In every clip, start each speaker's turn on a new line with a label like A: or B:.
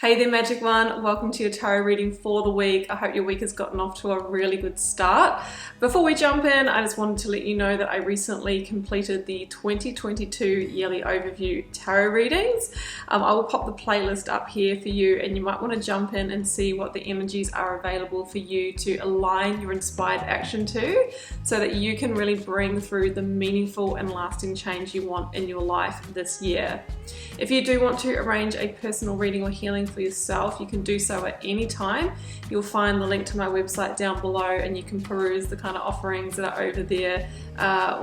A: Hey there, Magic One. Welcome to your tarot reading for the week. I hope your week has gotten off to a really good start. Before we jump in, I just wanted to let you know that I recently completed the 2022 yearly overview tarot readings. I will pop the playlist up here for you, and you might want to jump in and see what the energies are available for you to align your inspired action to, so that you can really bring through the meaningful and lasting change you want in your life this year. If you do want to arrange a personal reading or healing for yourself, you can do so at any time. You'll find the link to my website down below, and you can peruse the kind of offerings that are over there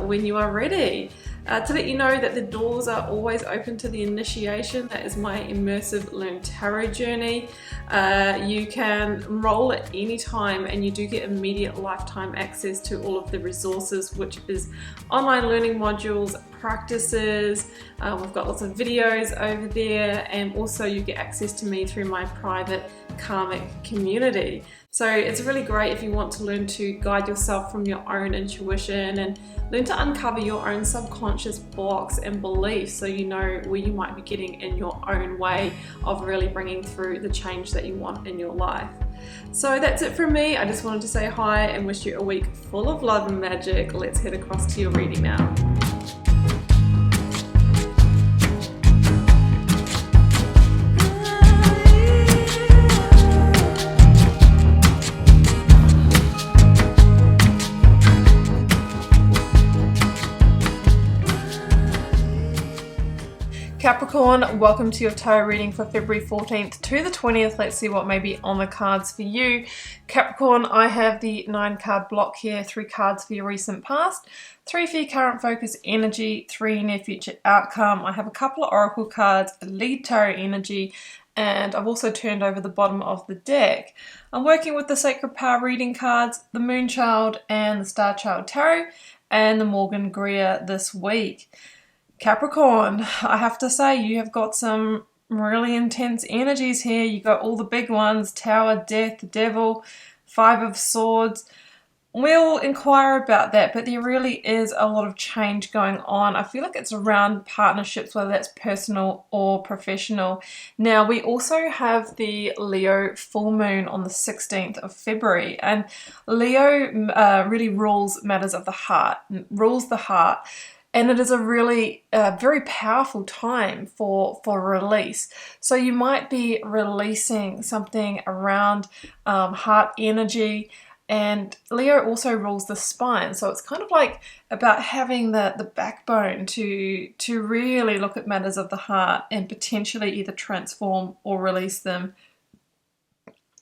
A: when you are ready. To let you know that the doors are always open to the initiation. That is my immersive Learn Tarot journey. You can enroll at any time, and you do get immediate lifetime access to all of the resources, which is online learning modules, practices. We've got lots of videos over there, and also you get access to me through my private karmic community. So it's really great if you want to learn to guide yourself from your own intuition and learn to uncover your own subconscious blocks and beliefs, so you know where you might be getting in your own way of really bringing through the change that you want in your life. So that's it from me. I just wanted to say hi and wish you a week full of love and magic. Let's head across to your reading now. Capricorn, welcome to your tarot reading for February 14th to the 20th. Let's see what may be on the cards for you. Capricorn, I have the 9-card block here, 3 cards for your recent past, 3 for your current focus energy, 3 near future outcome. I have a couple of oracle cards, a lead tarot energy, and I've also turned over the bottom of the deck. I'm working with the Sacred Power reading cards, the Moonchild and the Star Child Tarot, and the Morgan Greer this week. Capricorn, I have to say, you have got some really intense energies here. You got all the big ones: Tower, Death, Devil, 5 of Swords. We'll inquire about that, but there really is a lot of change going on. I feel like it's around partnerships, whether that's personal or professional. Now, we also have the Leo full moon on the 16th of February, and Leo really rules matters of the heart, rules the heart. And it is a really very powerful time for release. So you might be releasing something around heart energy. And Leo also rules the spine. So it's kind of like about having the backbone to really look at matters of the heart and potentially either transform or release them.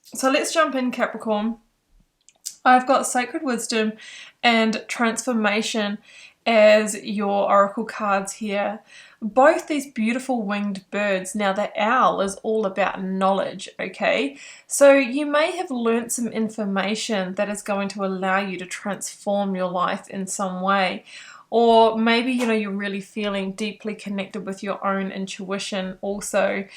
A: So let's jump in, Capricorn. I've got Sacred Wisdom and Transformation as your oracle cards here. Both these beautiful winged birds. Now, the owl is all about knowledge, okay? So you may have learnt some information that is going to allow you to transform your life in some way. Or maybe, you're really feeling deeply connected with your own intuition also.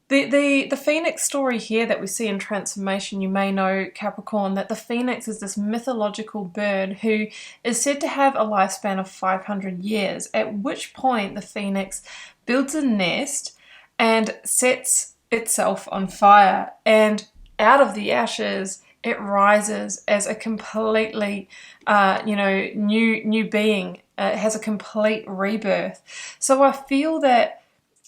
A: The phoenix story here that we see in Transformation, you may know, Capricorn, that the phoenix is this mythological bird who is said to have a lifespan of 500 years, at which point the phoenix builds a nest and sets itself on fire, and out of the ashes it rises as a completely new being. It has a complete rebirth. So I feel that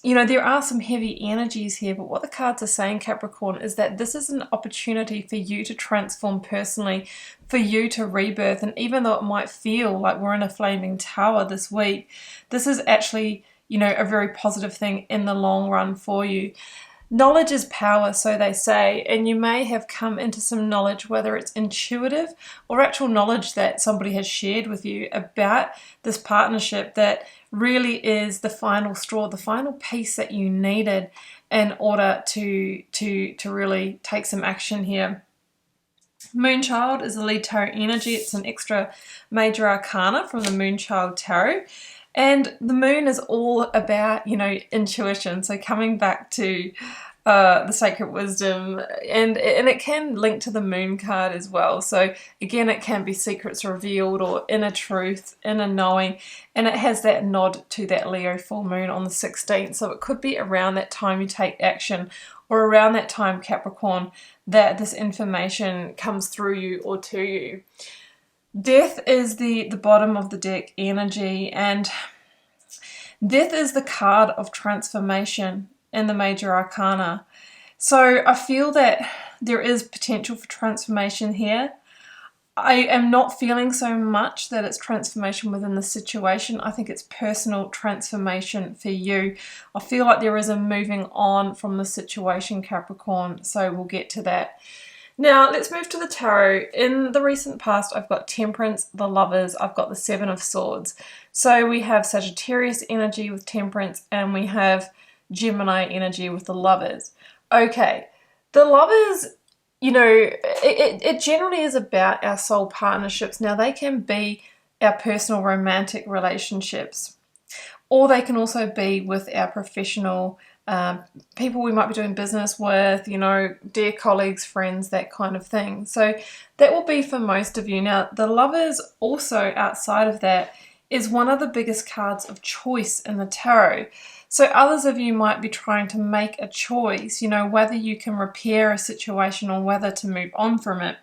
A: there are some heavy energies here, but what the cards are saying, Capricorn, is that this is an opportunity for you to transform personally, for you to rebirth. And even though it might feel like we're in a flaming tower this week, this is actually, a very positive thing in the long run for you. Knowledge is power, so they say, and you may have come into some knowledge, whether it's intuitive or actual knowledge that somebody has shared with you about this partnership that really is the final straw, the final piece that you needed in order to really take some action here. Moonchild is the lead tarot energy. It's an extra major arcana from the Moonchild Tarot. And the moon is all about, intuition. So coming back to the Sacred Wisdom, and it can link to the moon card as well. So again, it can be secrets revealed or inner truth, inner knowing, and it has that nod to that Leo full moon on the 16th. So it could be around that time you take action or around that time, Capricorn, that this information comes through you or to you. Death is the bottom of the deck energy, and Death is the card of transformation in the major arcana. So I feel that there is potential for transformation here. I am not feeling so much that it's transformation within the situation. I think it's personal transformation for you. I feel like there is a moving on from the situation, Capricorn, so we'll get to that. Now, let's move to the tarot. In the recent past, I've got Temperance, the Lovers, I've got the Seven of Swords. So we have Sagittarius energy with Temperance, and we have Gemini energy with the Lovers. Okay, the Lovers, you know, it generally is about our soul partnerships. Now, they can be our personal romantic relationships, or they can also be with our professional people we might be doing business with, you know, dear colleagues, friends, that kind of thing. So that will be for most of you. Now, the Lovers also outside of that is one of the biggest cards of choice in the tarot. So others of you might be trying to make a choice, you know, whether you can repair a situation or whether to move on from it.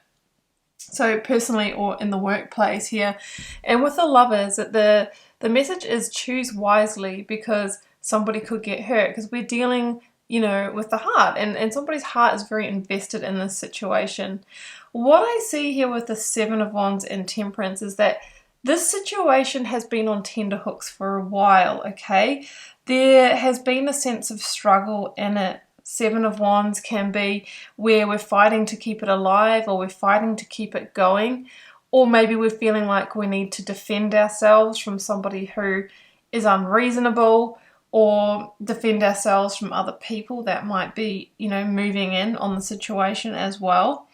A: So personally or in the workplace here. And with the Lovers, the message is choose wisely, because somebody could get hurt, because we're dealing, you know, with the heart, and somebody's heart is very invested in this situation. What I see here with the Seven of Wands and Temperance is that this situation has been on tenterhooks for a while, okay? There has been a sense of struggle in it. Seven of Wands can be where we're fighting to keep it alive, or we're fighting to keep it going, or maybe we're feeling like we need to defend ourselves from somebody who is unreasonable, or defend ourselves from other people that might be, you know, moving in on the situation as well.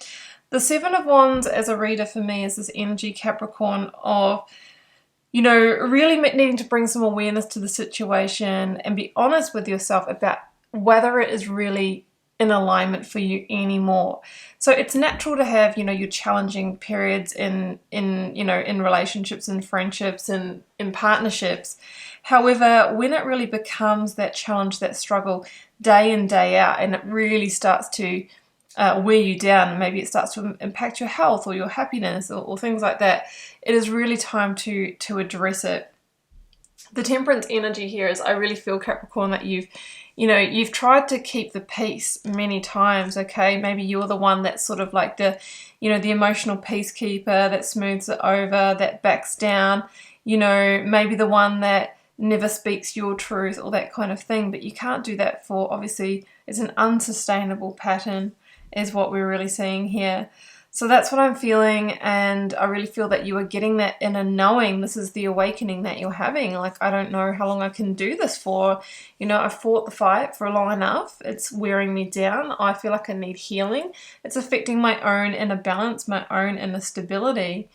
A: The Seven of Wands as a reader for me is this energy, Capricorn, of, you know, really needing to bring some awareness to the situation and be honest with yourself about whether it is really in alignment for you anymore. So it's natural to have, you know, your challenging periods in you know, in relationships and friendships and in partnerships. However, when it really becomes that challenge, that struggle day in, day out, and it really starts to wear you down, and maybe it starts to impact your health or your happiness or things like that, it is really time to address it. The Temperance energy here is, I really feel, Capricorn, that you've tried to keep the peace many times, okay? Maybe you're the one that's sort of like the, you know, the emotional peacekeeper that smooths it over, that backs down, you know, maybe the one that never speaks your truth or that kind of thing. But you can't do that for, obviously, it's an unsustainable pattern is what we're really seeing here. So that's what I'm feeling, and I really feel that you are getting that inner knowing. This is the awakening that you're having. Like, I don't know how long I can do this for. You know, I've fought the fight for long enough. It's wearing me down. I feel like I need healing. It's affecting my own inner balance, my own inner stability.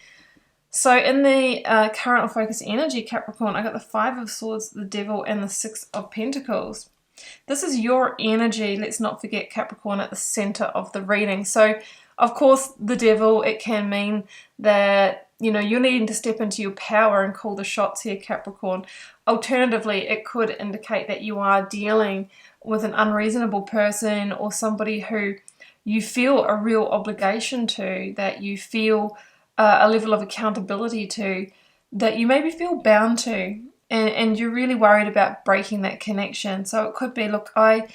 A: So in the current or focus energy, Capricorn, I got the Five of Swords, the Devil, and the Six of Pentacles. This is your energy, let's not forget, Capricorn, at the center of the reading. So, of course, the Devil, it can mean that, you know, you're needing to step into your power and call the shots here, Capricorn. Alternatively, it could indicate that you are dealing with an unreasonable person or somebody who you feel a real obligation to, that you feel a level of accountability to, that you maybe feel bound to, and you're really worried about breaking that connection. So it could be, look, I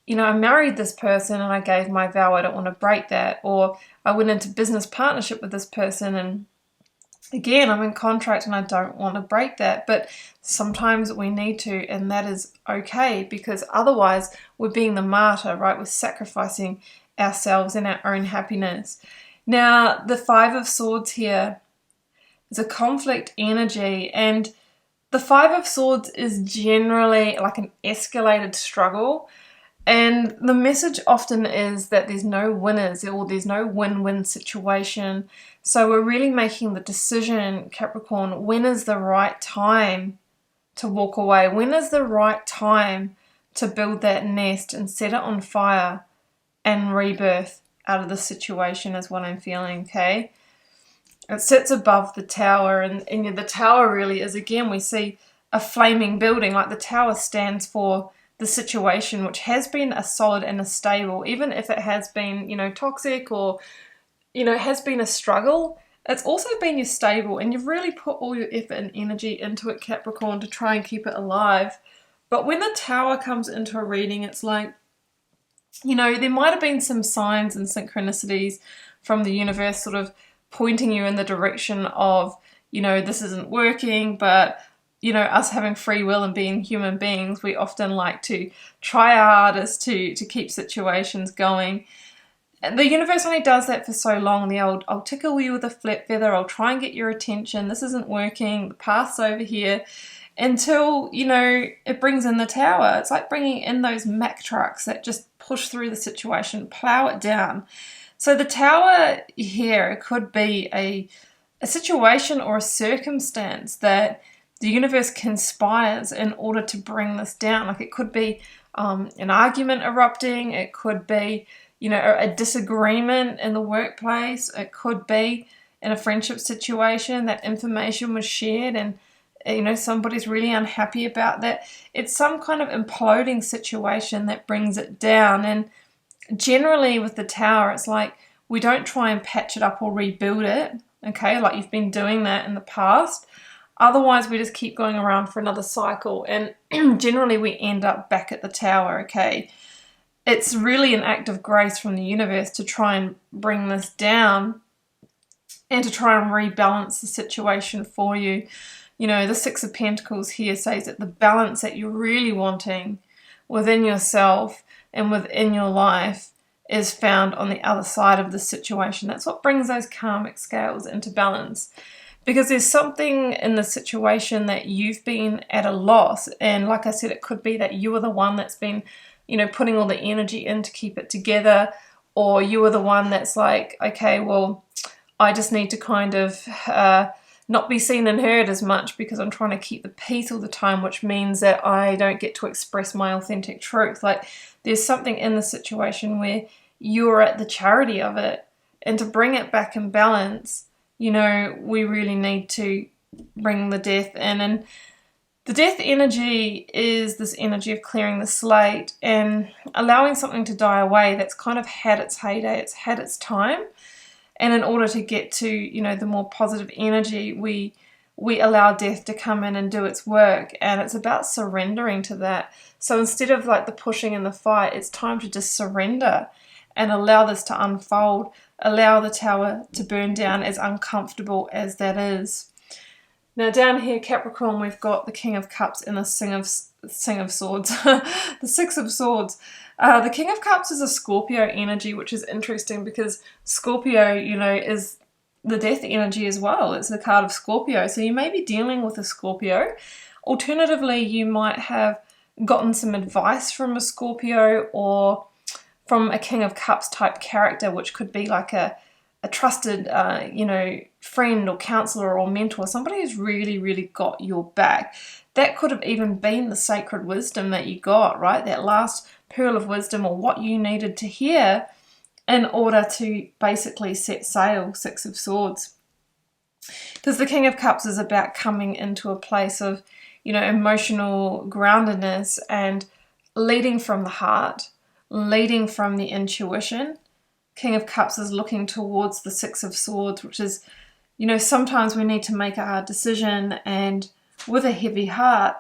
A: married this person and I gave my vow, I don't want to break that. Or I went into business partnership with this person and again, I'm in contract and I don't want to break that. But sometimes we need to, and that is okay, because otherwise we're being the martyr, right? We're sacrificing ourselves and our own happiness. Now, the Five of Swords here is a conflict energy, and the Five of Swords is generally like an escalated struggle. And the message often is that there's no winners, or there's no win-win situation. So we're really making the decision, Capricorn, when is the right time to walk away? When is the right time to build that nest and set it on fire and rebirth out of the situation is what I'm feeling, okay? It sits above the tower, and the tower really is, again, we see a flaming building. Like, the tower stands for the situation, which has been a solid and a stable, even if it has been, you know, toxic or, you know, has been a struggle, it's also been your stable, and you've really put all your effort and energy into it, Capricorn, to try and keep it alive. But when the Tower comes into a reading, it's like, you know, there might have been some signs and synchronicities from the universe sort of pointing you in the direction of, you know, this isn't working, but, you know, us having free will and being human beings, we often like to try our hardest to keep situations going. The universe only does that for so long. The old, I'll tickle you with a flat feather, I'll try and get your attention, this isn't working, the path's over here, until, you know, it brings in the Tower. It's like bringing in those Mack trucks that just push through the situation, plow it down. So the Tower here could be a situation or a circumstance that the universe conspires in order to bring this down. Like it could be an argument erupting, it could be, you know, a disagreement in the workplace, it could be in a friendship situation that information was shared and, you know, somebody's really unhappy about that. It's some kind of imploding situation that brings it down. And generally with the Tower, it's like we don't try and patch it up or rebuild it, okay, like you've been doing that in the past. Otherwise, we just keep going around for another cycle, and generally we end up back at the Tower, okay? It's really an act of grace from the universe to try and bring this down and to try and rebalance the situation for you. You know, the Six of Pentacles here says that the balance that you're really wanting within yourself and within your life is found on the other side of the situation. That's what brings those karmic scales into balance. Because there's something in the situation that you've been at a loss. And like I said, it could be that you are the one that's been, you know, putting all the energy in to keep it together. Or you are the one that's like, okay, well, I just need to kind of not be seen and heard as much because I'm trying to keep the peace all the time, which means that I don't get to express my authentic truth. Like there's something in the situation where you're at the charity of it. And to bring it back in balance, you know, we really need to bring the death in. And the death energy is this energy of clearing the slate and allowing something to die away that's kind of had its heyday, it's had its time. And in order to get to, you know, the more positive energy, we allow death to come in and do its work. And it's about surrendering to that. So instead of like the pushing and the fight, it's time to just surrender and allow this to unfold. Allow the Tower to burn down, as uncomfortable as that is. Now down here, Capricorn, we've got the King of Cups and the Sing of Swords. The Six of Swords. The King of Cups is a Scorpio energy, which is interesting because Scorpio, you know, is the death energy as well. It's the card of Scorpio. So you may be dealing with a Scorpio. Alternatively, you might have gotten some advice from a Scorpio or from a King of Cups type character, which could be like a trusted, you know, friend or counselor or mentor, somebody who's really, really got your back. That could have even been the sacred wisdom that you got, right? That last pearl of wisdom or what you needed to hear in order to basically set sail, Six of Swords. Because the King of Cups is about coming into a place of, you know, emotional groundedness and leading from the heart, leading from the intuition. King of Cups is looking towards the Six of Swords, which is, you know, sometimes we need to make a hard decision and with a heavy heart,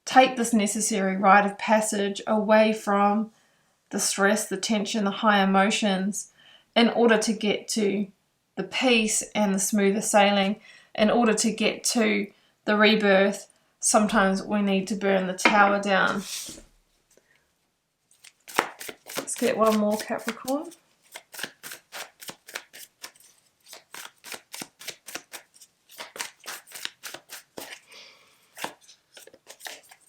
A: take this necessary rite of passage away from the stress, the tension, the high emotions in order to get to the peace and the smoother sailing. In order to get to the rebirth, sometimes we need to burn the Tower down. Let's get one more, Capricorn.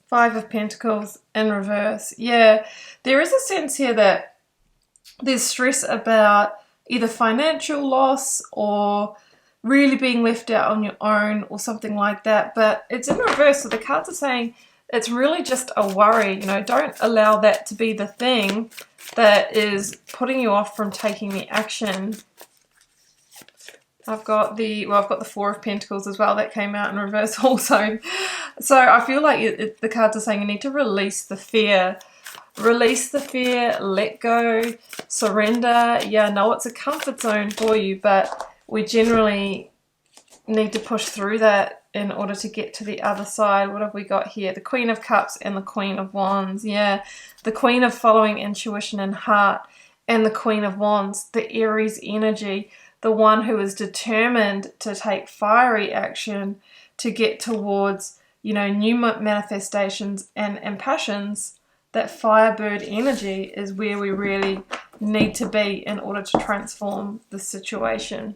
A: Five of Pentacles in reverse. Yeah, there is a sense here that there's stress about either financial loss or really being left out on your own or something like that. But it's in reverse, so the cards are saying it's really just a worry. You know, don't allow that to be the thing that is putting you off from taking the action. I've got the Four of Pentacles as well that came out in reverse also. So I feel like the cards are saying you need to release the fear. Release the fear, let go, surrender. Yeah, I know it's a comfort zone for you, but we generally need to push through that in order to get to the other side. What have we got here? The Queen of Cups and the Queen of Wands. Yeah, the Queen of following intuition and heart, and the Queen of Wands, the Aries energy, the one who is determined to take fiery action to get towards, you know, new manifestations and passions. That Firebird energy is where we really need to be in order to transform the situation.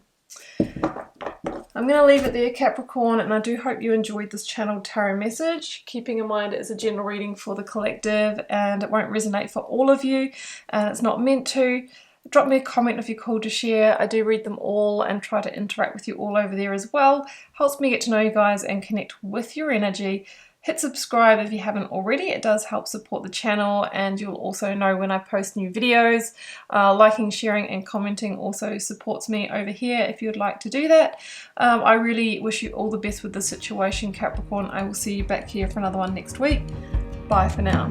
A: I'm going to leave it there, Capricorn, and I do hope you enjoyed this channeled tarot message. Keeping in mind it's a general reading for the collective and it won't resonate for all of you, and it's not meant to. Drop me a comment if you're called to share. I do read them all and try to interact with you all over there as well. Helps me get to know you guys and connect with your energy. Hit subscribe if you haven't already. It does help support the channel, and you'll also know when I post new videos. Liking, sharing and commenting also supports me over here if you'd like to do that. I really wish you all the best with the situation, Capricorn. I will see you back here for another one next week. Bye for now.